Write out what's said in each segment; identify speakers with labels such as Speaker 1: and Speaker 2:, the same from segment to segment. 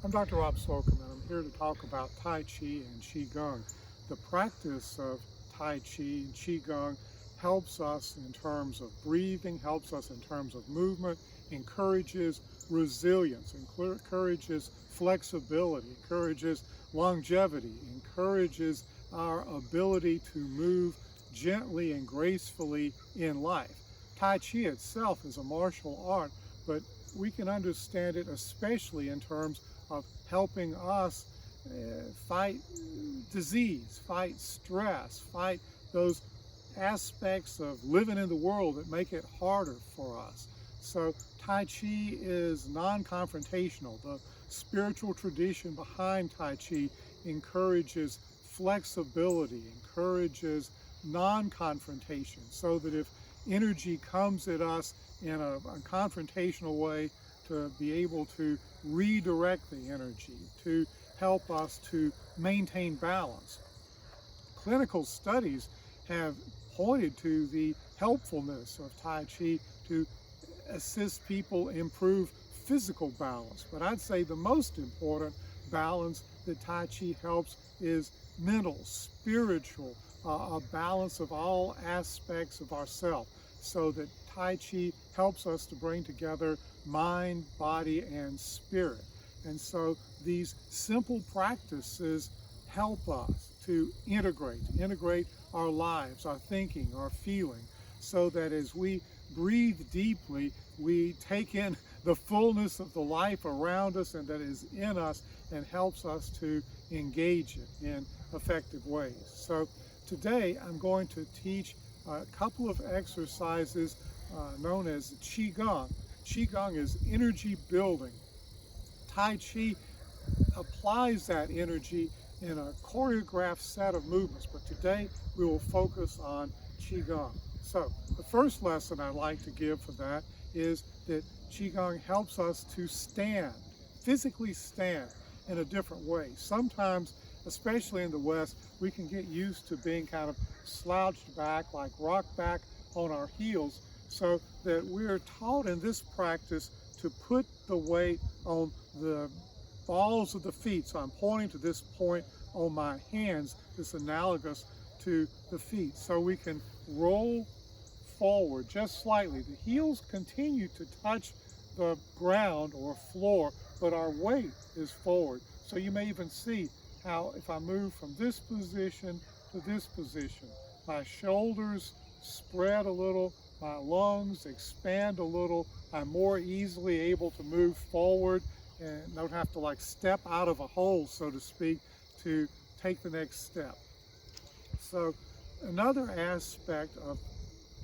Speaker 1: I'm Dr. Rob Slocum, and I'm here to talk about Tai Chi and Qigong. The practice of Tai Chi and Qigong helps us in terms of breathing, helps us in terms of movement, encourages resilience, encourages flexibility, encourages longevity, encourages our ability to move gently and gracefully in life. Tai Chi itself is a martial art, but we can understand it especially in terms of helping us fight disease, fight stress, fight those aspects of living in the world that make it harder for us. So Tai Chi is non-confrontational. The spiritual tradition behind Tai Chi encourages flexibility, encourages non-confrontation, so that if energy comes at us in a confrontational way, to be able to redirect the energy, to help us to maintain balance. Clinical studies have pointed to the helpfulness of Tai Chi to assist people improve physical balance. But I'd say the most important balance that Tai Chi helps is mental, spiritual, a balance of all aspects of ourself, so that Tai Chi helps us to bring together mind, body, and spirit. And so these simple practices help us to integrate our lives, our thinking, our feeling, so that as we breathe deeply, we take in the fullness of the life around us and that is in us, and helps us to engage it in effective ways. So today I'm going to teach a couple of exercises known as Qigong. Qigong is energy building. Tai Chi applies that energy in a choreographed set of movements, but today we will focus on Qigong. So the first lesson I'd like to give for that is that Qigong helps us to stand, physically stand in a different way. Sometimes, especially in the West, we can get used to being kind of slouched back, like rock back on our heels, so that we're taught in this practice to put the weight on the balls of the feet. So I'm pointing to this point on my hands, this analogous to the feet. So we can roll forward just slightly. The heels continue to touch the ground or floor, but our weight is forward. So you may even see how if I move from this position to this position, my shoulders spread a little, my lungs expand a little, I'm more easily able to move forward and don't have to like step out of a hole, so to speak, to take the next step. So another aspect of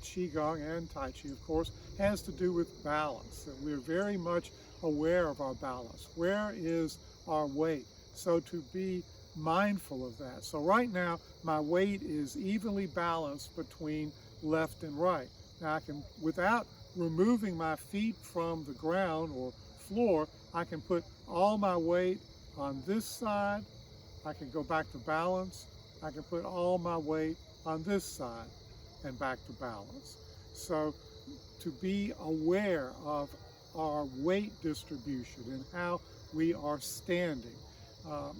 Speaker 1: Qigong and Tai Chi, of course, has to do with balance, that we're very much aware of our balance. Where is our weight? So to be mindful of that. So right now, my weight is evenly balanced between left and right. Now I can, without removing my feet from the ground or floor, I can put all my weight on this side. I can go back to balance. I can put all my weight on this side and back to balance. So to be aware of our weight distribution and how we are standing. Um,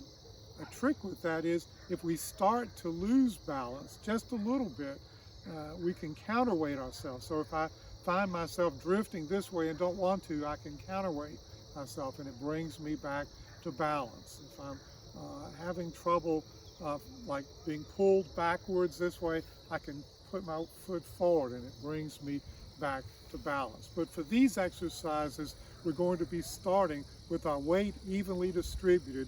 Speaker 1: a trick with that is if we start to lose balance just a little bit, we can counterweight ourselves. So if I find myself drifting this way and don't want to, I can counterweight myself and it brings me back to balance. If I'm having trouble like being pulled backwards this way, I can put my foot forward and it brings me back to balance. But for these exercises, we're going to be starting with our weight evenly distributed,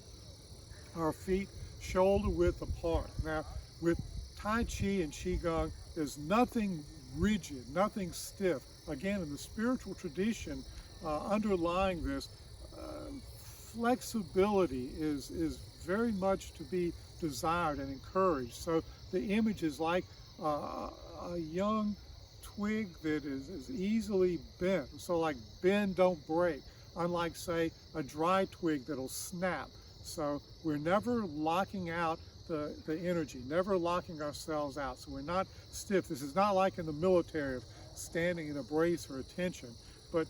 Speaker 1: our feet shoulder width apart. Now, with Tai Chi and Qigong, there's nothing rigid, nothing stiff. Again, in the spiritual tradition underlying this, flexibility is very much to be desired and encouraged. So the image is like a young twig that is easily bent. So like bend, don't break. Unlike, say, a dry twig that'll snap. So we're never locking out the energy, never locking ourselves out. So we're not stiff. This is not like in the military of standing in a brace or attention, but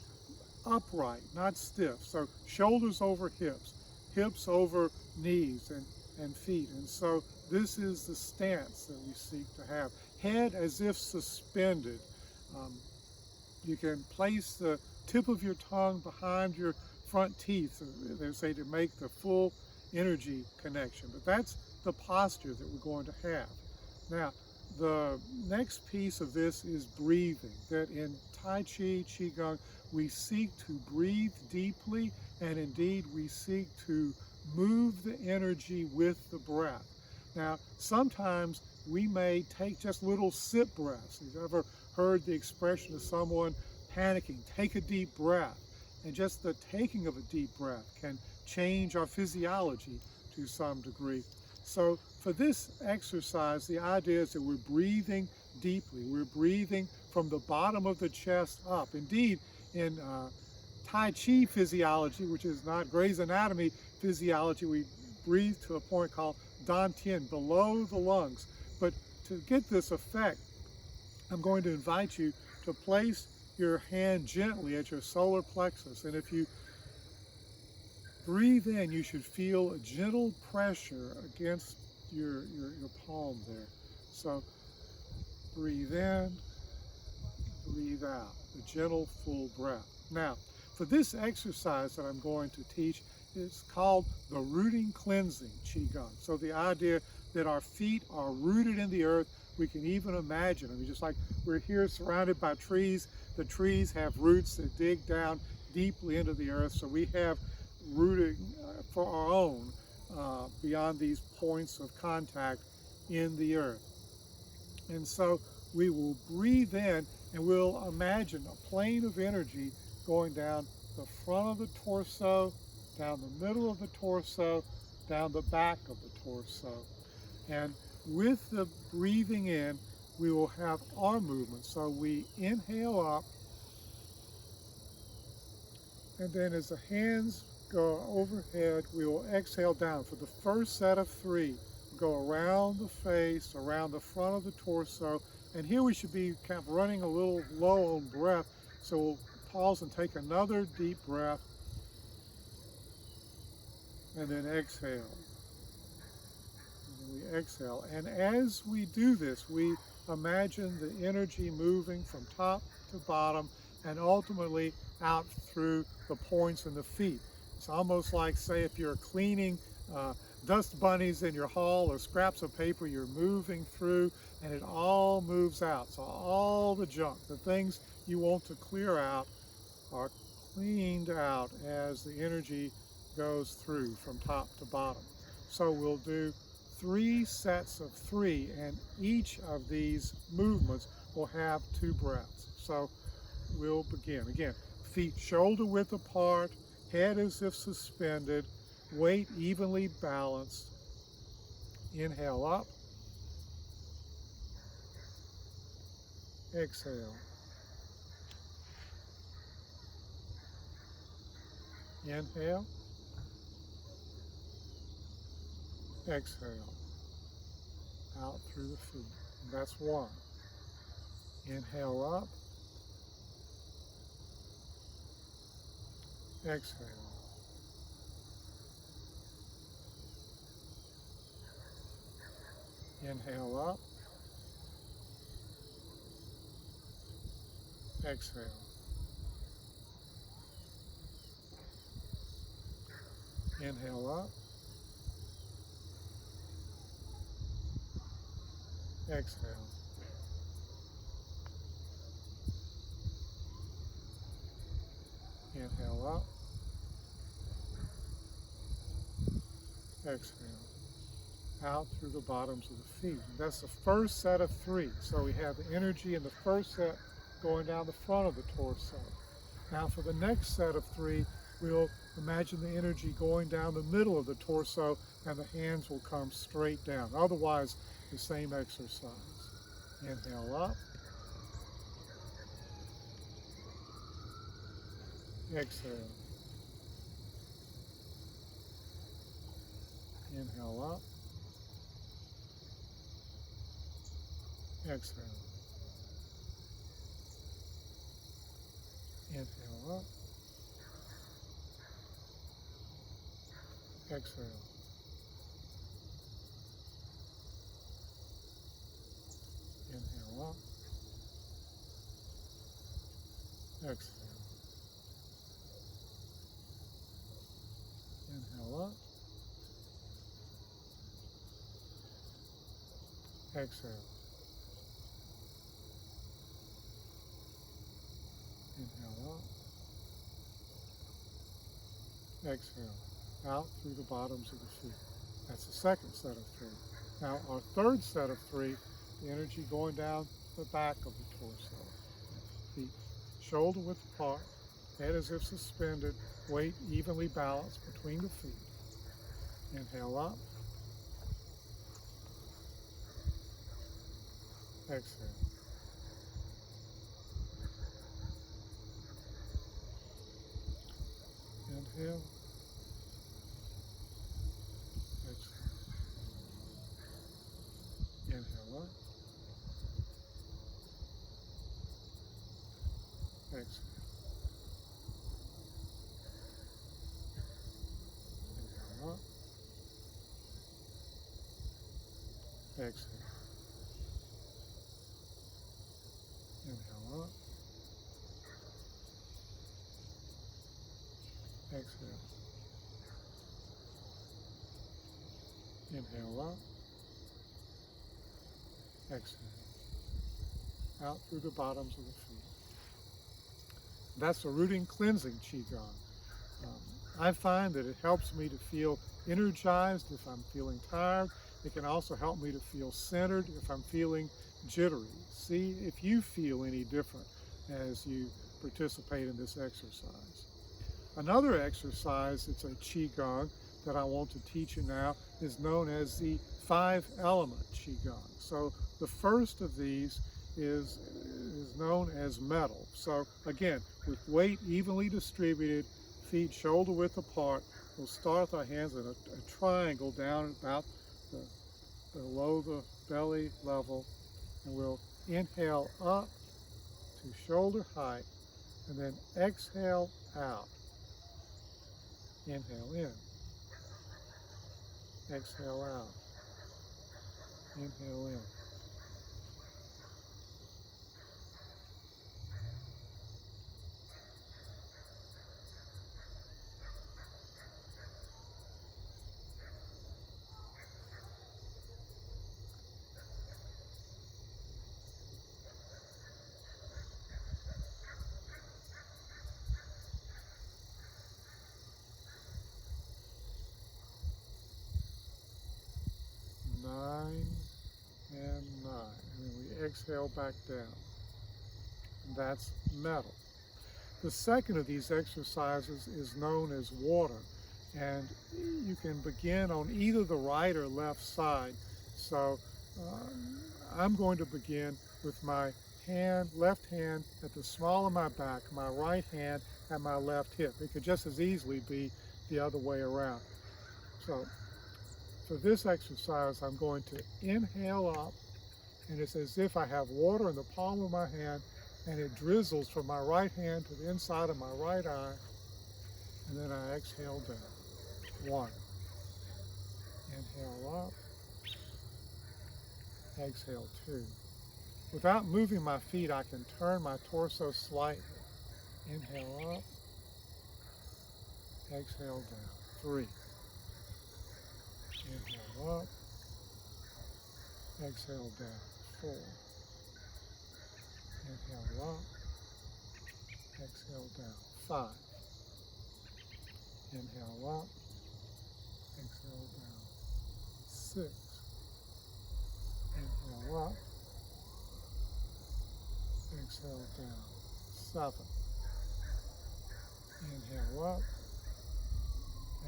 Speaker 1: upright, not stiff. So shoulders over hips, hips over knees and feet. And so this is the stance that we seek to have. Head as if suspended. Um, you can place the tip of your tongue behind your front teeth, they say, to make the full energy connection. But that's the posture that we're going to have. Now, the next piece of this is breathing, that in Tai Chi, Qigong, we seek to breathe deeply, and indeed we seek to move the energy with the breath. Now, sometimes we may take just little sip breaths. You've ever heard the expression of someone panicking, take a deep breath. And just the taking of a deep breath can change our physiology to some degree. So for this exercise, the idea is that we're breathing deeply. We're breathing from the bottom of the chest up. Indeed, in Tai Chi physiology, which is not Gray's Anatomy physiology, we breathe to a point called Dantian, below the lungs. But to get this effect, I'm going to invite you to place your hand gently at your solar plexus. And if you breathe in, you should feel a gentle pressure against your palm there. So breathe in, breathe out, a gentle, full breath. Now, for this exercise that I'm going to teach, it's called the rooting cleansing Qigong. So the idea that our feet are rooted in the earth, we can even imagine. I mean, just like we're here surrounded by trees, the trees have roots that dig down deeply into the earth. So we have rooting for our own beyond these points of contact in the earth. And so we will breathe in and we'll imagine a plane of energy going down the front of the torso, down the middle of the torso, down the back of the torso. And with the breathing in, we will have arm movements. So we inhale up, and then as the hands go overhead, we will exhale down. For the first set of 3, go around the face, around the front of the torso, and here we should be kind of running a little low on breath, so we'll pause and take another deep breath, and then exhale. And we exhale. And as we do this, we imagine the energy moving from top to bottom and ultimately out through the points in the feet. It's almost like, say, if you're cleaning dust bunnies in your hall or scraps of paper, you're moving through and it all moves out. So all the junk, the things you want to clear out, are cleaned out as the energy goes through from top to bottom. So we'll do 3 sets of 3, and each of these movements will have 2 breaths. So we'll begin. Again, feet shoulder width apart, head as if suspended, weight evenly balanced. Inhale up, exhale. Inhale, exhale, out through the feet. That's 1. Inhale up, exhale. Inhale up, exhale. Inhale up, exhale. Inhale up, exhale. Out through the bottoms of the feet. And that's the first set of 3. So we have the energy in the first set going down the front of the torso. Now for the next set of 3, we'll imagine the energy going down the middle of the torso and the hands will come straight down. Otherwise, the same exercise. Inhale up, exhale. Inhale up, exhale. Inhale up, Exhale. Inhale up. Exhale. Inhale up. Exhale. Inhale up. Exhale. Out through the bottoms of the feet. That's the second set of three. Now our third set of three, the energy going down the back of the torso. Feet shoulder width apart, head as if suspended, weight evenly balanced between the feet. Inhale up. Exhale. Inhale. Exhale. Inhale up. Exhale. Inhale up. Exhale. Inhale up. Exhale. Inhale up. Exhale. Out through the bottoms of the feet. That's a rooting cleansing Qigong. I find that it helps me to feel energized if I'm feeling tired. It can also help me to feel centered if I'm feeling jittery. See if you feel any different as you participate in this exercise. Another exercise, it's a Qigong that I want to teach you now, is known as the 5-element Qigong. So the first of these is known as metal. So again, with weight evenly distributed, feet shoulder width apart, we'll start with our hands in a triangle down about below the belly level, and we'll inhale up to shoulder height, and then exhale out. Inhale in. Exhale out. Inhale in. Nine and 9. And then we exhale back down. And that's metal. The second of these exercises is known as water. And you can begin on either the right or left side. So I'm going to begin with my left hand at the small of my back, my right hand at my left hip. It could just as easily be the other way around. So for this exercise, I'm going to inhale up, and it's as if I have water in the palm of my hand, and it drizzles from my right hand to the inside of my right eye, and then I exhale down. 1. Inhale up. Exhale 2. Without moving my feet, I can turn my torso slightly. Inhale up. Exhale down. 3. Inhale up. Exhale down. 4. Inhale up. Exhale down. 5. Inhale up. Exhale down. 6. Inhale up. Exhale down. 7. Inhale up.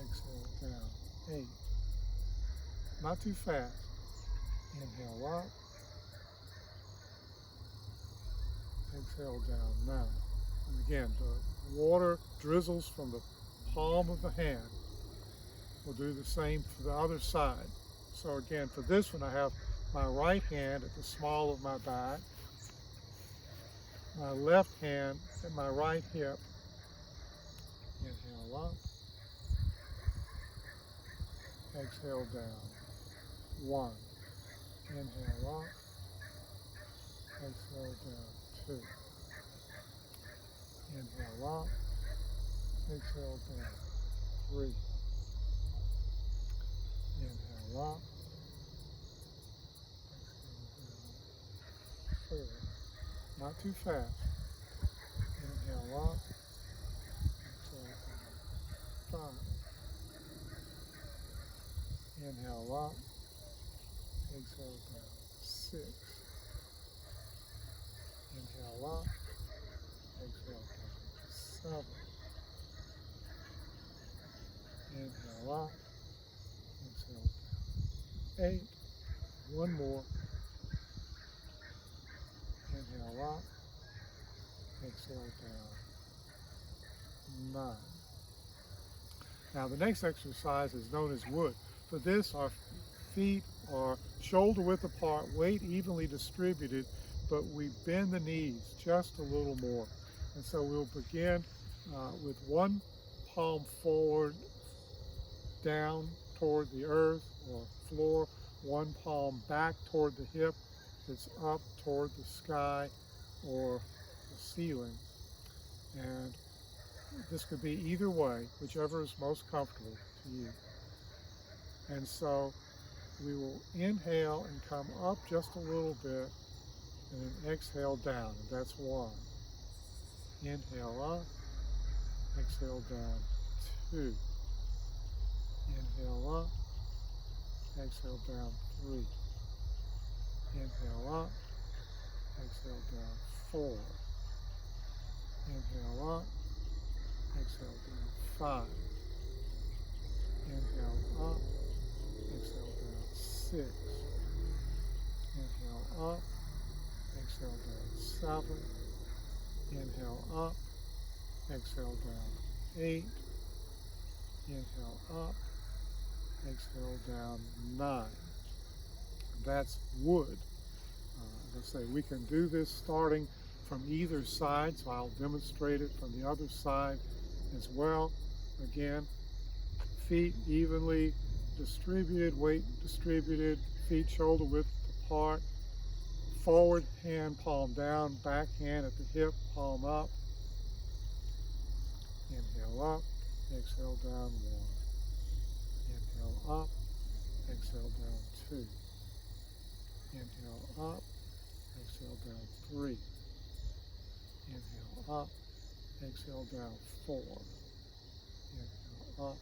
Speaker 1: Exhale down. 8. Not too fast. Inhale up. Exhale down. 9. And again, the water drizzles from the palm of the hand. We'll do the same for the other side. So again, for this one, I have my right hand at the small of my back, my left hand at my right hip. Inhale up. exhale down. 1. Inhale up, exhale down. 2. Inhale up, exhale down. 3. Inhale up, exhale down. 4. Not too fast. Inhale up, exhale down. 5. Inhale up, exhale down. 6. Inhale up, exhale down. 7. Inhale up, exhale down. 8. One more. Inhale up, exhale down. 9. Now the next exercise is known as wood. For this, our feet are shoulder width apart, weight evenly distributed, but we bend the knees just a little more. And so we'll begin with one palm forward, down toward the earth or floor, one palm back toward the hip, that's up toward the sky or the ceiling. And this could be either way, whichever is most comfortable to you. And so we will inhale and come up just a little bit and then exhale down. And that's 1. Inhale up, exhale down. 2. Inhale up, exhale down. 3. Inhale up, exhale down. 4. Inhale up, exhale down. 5. Inhale up, exhale down. 6. Inhale up, exhale down. 7. Inhale up, exhale down. 8. Inhale up, exhale down. 9. That's wood. As I say, we can do this starting from either side, so I'll demonstrate it from the other side as well. Again, feet evenly distributed, weight distributed, feet shoulder width apart, forward hand palm down, back hand at the hip, palm up. Inhale up, exhale down. 1. Inhale up, exhale down. 2. Inhale up, exhale down. 3. Inhale up, exhale down. 4. Inhale up,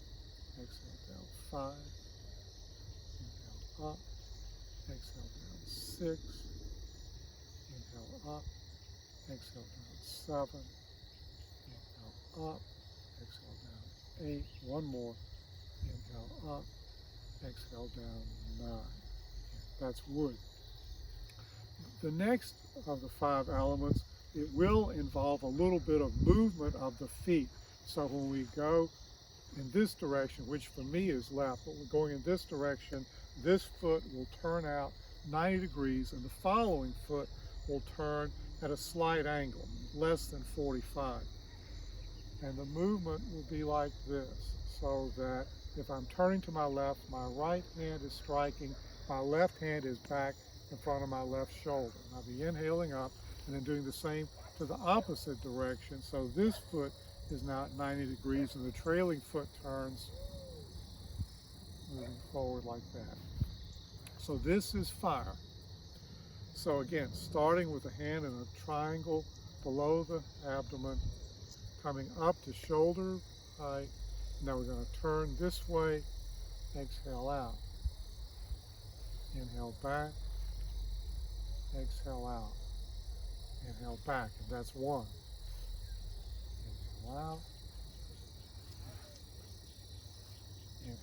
Speaker 1: exhale down. 5. Inhale up, exhale down. 6. Inhale up, exhale down. 7. Inhale up, exhale down. 8. One more. Inhale up, exhale down. 9. That's wood. The next of the 5 elements, it will involve a little bit of movement of the feet. So when we go in this direction, which for me is left, but we're going in this direction, this foot will turn out 90 degrees and the following foot will turn at a slight angle, less than 45. And the movement will be like this, so that if I'm turning to my left, my right hand is striking, my left hand is back in front of my left shoulder. And I'll be inhaling up and then doing the same to the opposite direction. So this foot is now at 90 degrees and the trailing foot turns moving forward like that. So this is fire. So again, starting with the hand in a triangle below the abdomen, coming up to shoulder height. Now we're going to turn this way, exhale out. Inhale back, exhale out. Inhale back, and that's 1. Inhale out. Inhale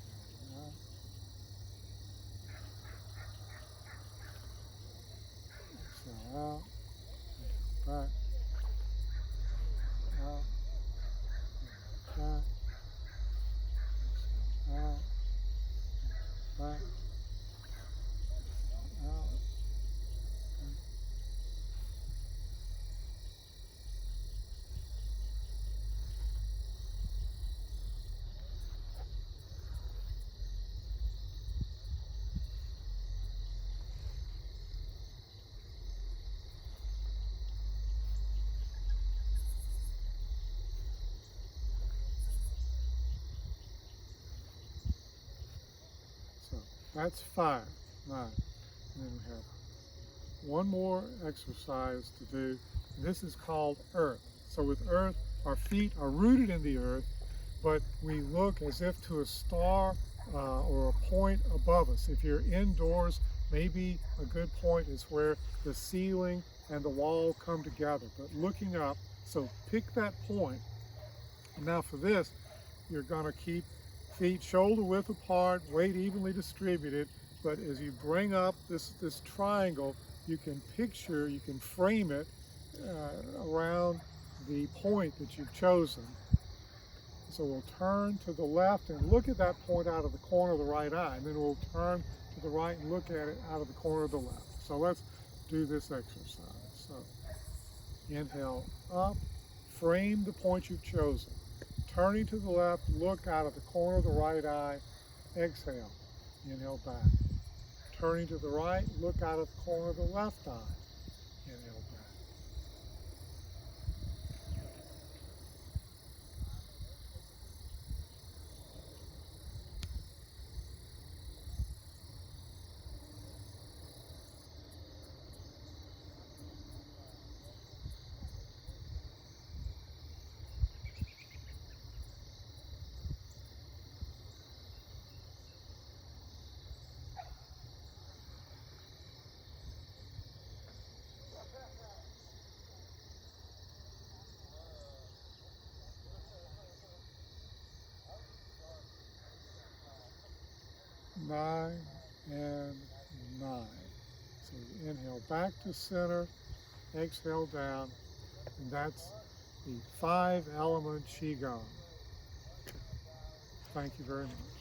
Speaker 1: out. Exhale out. Inhale back. Out. Inhale back. Exhale out. Inhale back. Out. That's 5, 9. And then we have one more exercise to do. And this is called earth. So with earth, our feet are rooted in the earth, but we look as if to a star or a point above us. If you're indoors, maybe a good point is where the ceiling and the wall come together. But looking up, so pick that point. And now for this, you're going to keep feet shoulder width apart, weight evenly distributed. But as you bring up this triangle, you can picture, you can frame it around the point that you've chosen. So we'll turn to the left and look at that point out of the corner of the right eye. And then we'll turn to the right and look at it out of the corner of the left. So let's do this exercise. So inhale up, frame the point you've chosen. Turning to the left, look out of the corner of the right eye, exhale, inhale back. Turning to the right, look out of the corner of the left eye, inhale back. 9 and 9. So you inhale back to center, exhale down, and that's the 5-element Qigong. Thank you very much.